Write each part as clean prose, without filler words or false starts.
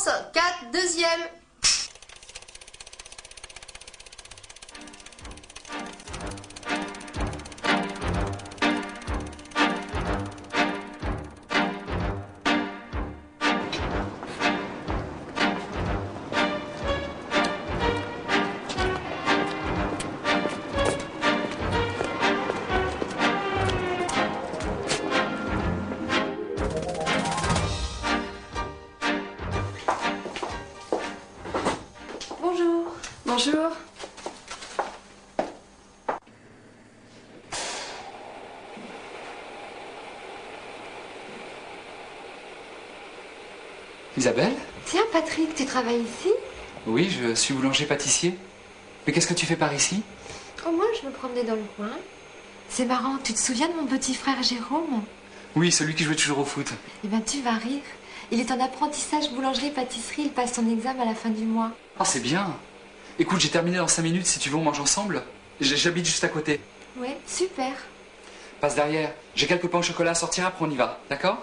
4, deuxième. Bonjour. Bonjour. Isabelle? Tiens, Patrick, tu travailles ici? Oui, je suis boulanger-pâtissier. Mais qu'est-ce que tu fais par ici? Oh, moi, je me promenais dans le coin. C'est marrant, tu te souviens de mon petit frère Jérôme? Oui, celui qui jouait toujours au foot. Eh bien, tu vas rire. Il est en apprentissage boulangerie-pâtisserie. Il passe son examen à la fin du mois. Ah, c'est bien. Écoute, j'ai terminé dans 5 minutes. Si tu veux, on mange ensemble. J'habite juste à côté. Ouais, super. Passe derrière. J'ai quelques pains au chocolat à sortir, après on y va. D'accord?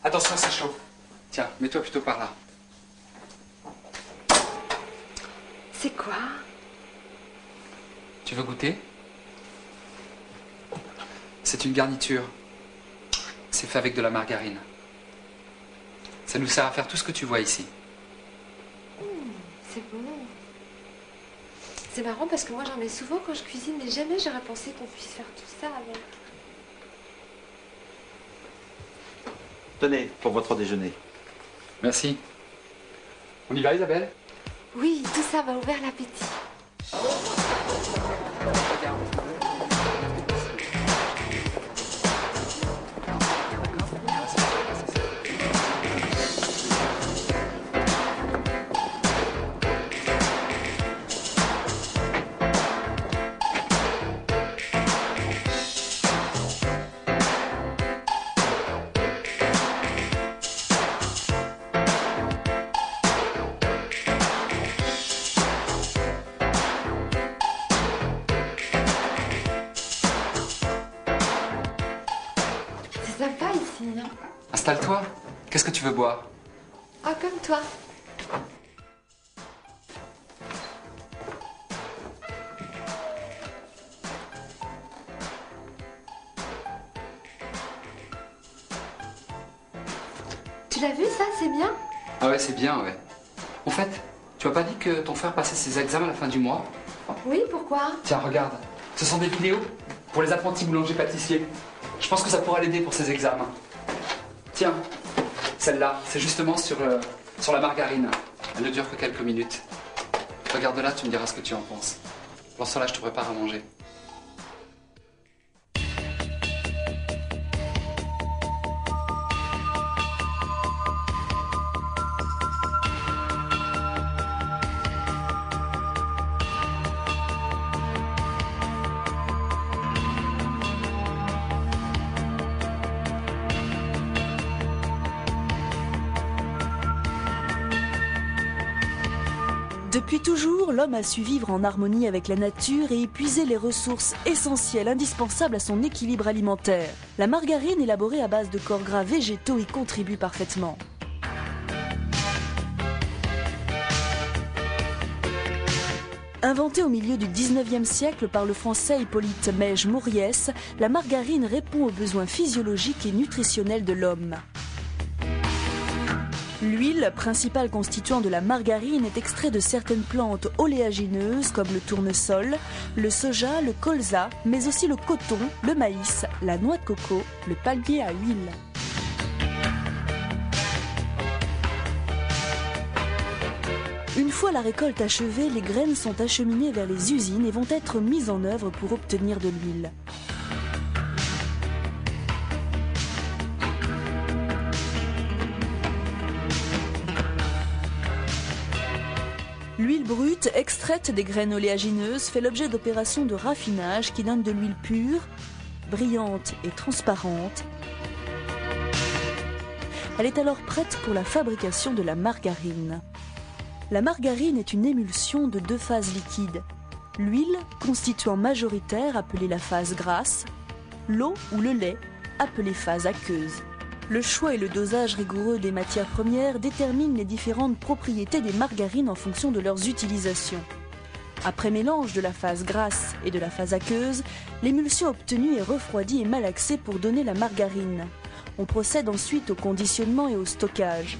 Attention, c'est chaud. Tiens, mets-toi plutôt par là. C'est quoi? Tu veux goûter? C'est une garniture. C'est fait avec de la margarine. Ça nous sert à faire tout ce que tu vois ici. C'est bon. C'est marrant parce que moi, j'en mets souvent quand je cuisine, mais jamais j'aurais pensé qu'on puisse faire tout ça avec. Tenez, pour votre déjeuner. Merci. On y va, Isabelle? Oui, tout ça m'a ouvert l'appétit. C'est sympa ici, hein? Installe-toi. Qu'est-ce que tu veux boire? Ah, comme toi. Tu l'as vu ça, c'est bien? Ah ouais, c'est bien, ouais. En fait, tu m'as pas dit que ton frère passait ses examens à la fin du mois? Oui, pourquoi? Tiens, regarde. Ce sont des vidéos pour les apprentis boulangers-pâtissiers. Je pense que ça pourra l'aider pour ses examens. Tiens, celle-là, c'est justement sur la margarine. Elle ne dure que quelques minutes. Regarde-la, tu me diras ce que tu en penses. Pour cela, je te prépare à manger. Depuis toujours, l'homme a su vivre en harmonie avec la nature et épuiser les ressources essentielles indispensables à son équilibre alimentaire. La margarine, élaborée à base de corps gras végétaux, y contribue parfaitement. Inventée au milieu du 19e siècle par le français Hippolyte Maige-Mauriès, la margarine répond aux besoins physiologiques et nutritionnels de l'homme. L'huile, principal constituant de la margarine, est extrait de certaines plantes oléagineuses comme le tournesol, le soja, le colza, mais aussi le coton, le maïs, la noix de coco, le palmier à huile. Une fois la récolte achevée, les graines sont acheminées vers les usines et vont être mises en œuvre pour obtenir de l'huile. L'huile brute, extraite des graines oléagineuses, fait l'objet d'opérations de raffinage qui donnent de l'huile pure, brillante et transparente. Elle est alors prête pour la fabrication de la margarine. La margarine est une émulsion de 2 phases liquides. l'huile, constituant majoritaire appelée la phase grasse, l'eau ou le lait, appelée phase aqueuse. Le choix et le dosage rigoureux des matières premières déterminent les différentes propriétés des margarines en fonction de leurs utilisations. Après mélange de la phase grasse et de la phase aqueuse, l'émulsion obtenue est refroidie et malaxée pour donner la margarine. On procède ensuite au conditionnement et au stockage.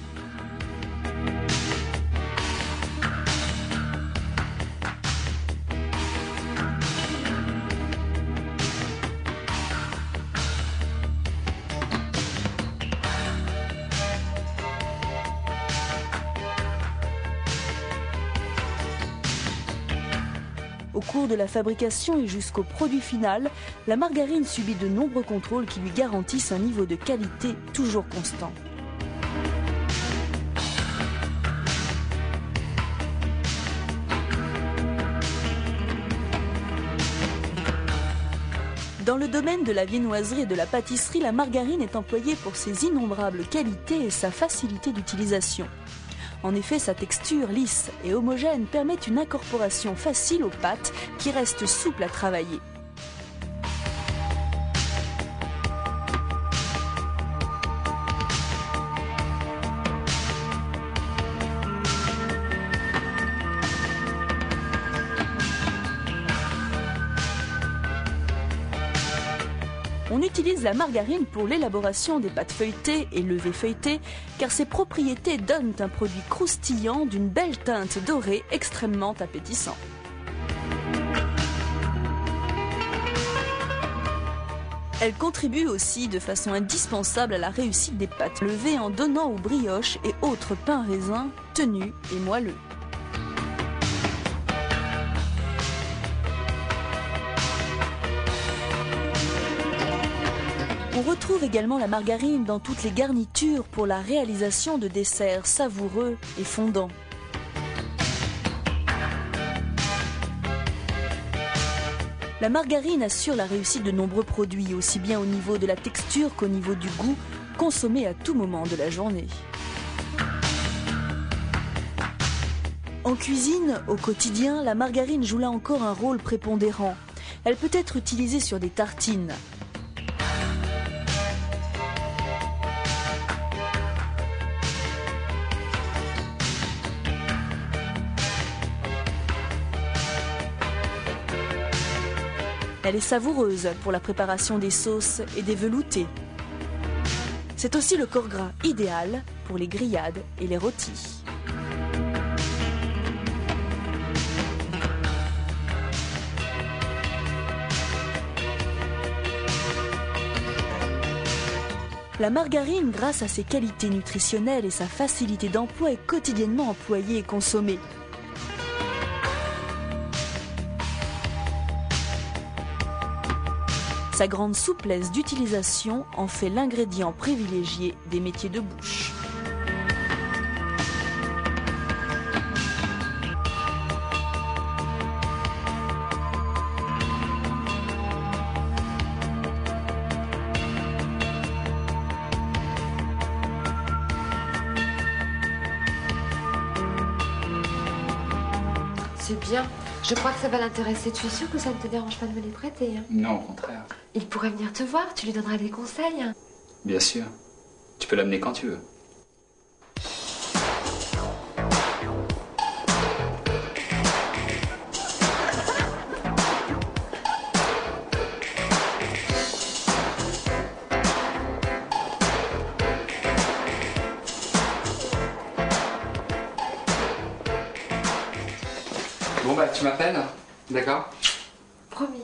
Au cours de la fabrication et jusqu'au produit final, la margarine subit de nombreux contrôles qui lui garantissent un niveau de qualité toujours constant. Dans le domaine de la viennoiserie et de la pâtisserie, la margarine est employée pour ses innombrables qualités et sa facilité d'utilisation. En effet, sa texture lisse et homogène permet une incorporation facile aux pâtes qui restent souples à travailler. On utilise la margarine pour l'élaboration des pâtes feuilletées et levées feuilletées car ses propriétés donnent un produit croustillant d'une belle teinte dorée extrêmement appétissant. Elle contribue aussi de façon indispensable à la réussite des pâtes levées en donnant aux brioches et autres pains raisins tenus et moelleux. On retrouve également la margarine dans toutes les garnitures pour la réalisation de desserts savoureux et fondants. La margarine assure la réussite de nombreux produits, aussi bien au niveau de la texture qu'au niveau du goût, consommés à tout moment de la journée. En cuisine, au quotidien, la margarine joue là encore un rôle prépondérant. Elle peut être utilisée sur des tartines. Elle est savoureuse pour la préparation des sauces et des veloutés. C'est aussi le corps gras idéal pour les grillades et les rôtis. La margarine, grâce à ses qualités nutritionnelles et sa facilité d'emploi, est quotidiennement employée et consommée. Sa grande souplesse d'utilisation en fait l'ingrédient privilégié des métiers de bouche. C'est bien. Je crois que ça va l'intéresser. Tu es sûre que ça ne te dérange pas de me les prêter, hein? Non, au contraire. Il pourrait venir te voir, tu lui donneras des conseils. Bien sûr. Tu peux l'amener quand tu veux. Bon bah tu m'appelles, d'accord? Promis.